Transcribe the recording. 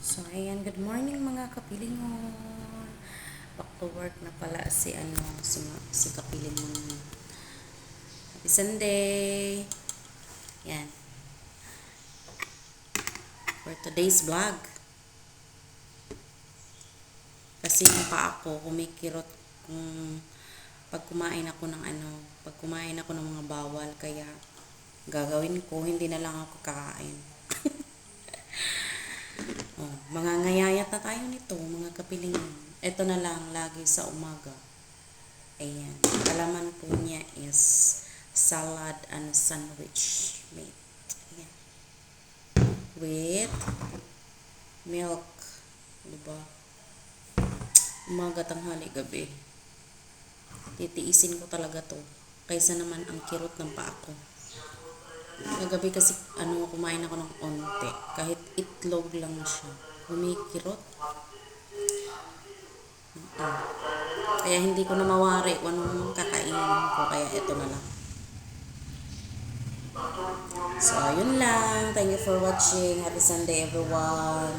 So, ayan, good morning mga kapilingon. Back to work na pala si kapilingon. Happy Sunday. Yan. For today's vlog. Kasi yung pa ako, kumikirot kung pag kumain ako ng mga bawal. Kaya, gagawin ko, hindi na lang ako kakain. Oh, mga ngayayat na tayo nito, mga kapilingon. Ito na lang, lagi sa umaga. Ayan. Kalaman po niya is salad and sandwich meat. Ayan. With milk. Diba? Umaga, tanghali, gabi. Titiisin ko talaga to. Kaysa naman ang kirot ng paa ko. Kagabi kasi kumain ako ng onte. Kahit itlog lang siya. Kumikirot. Kaya hindi ko na mawari kung anong kakainin ko. Kaya ito na lang. So, yun lang. Thank you for watching. Happy Sunday, everyone.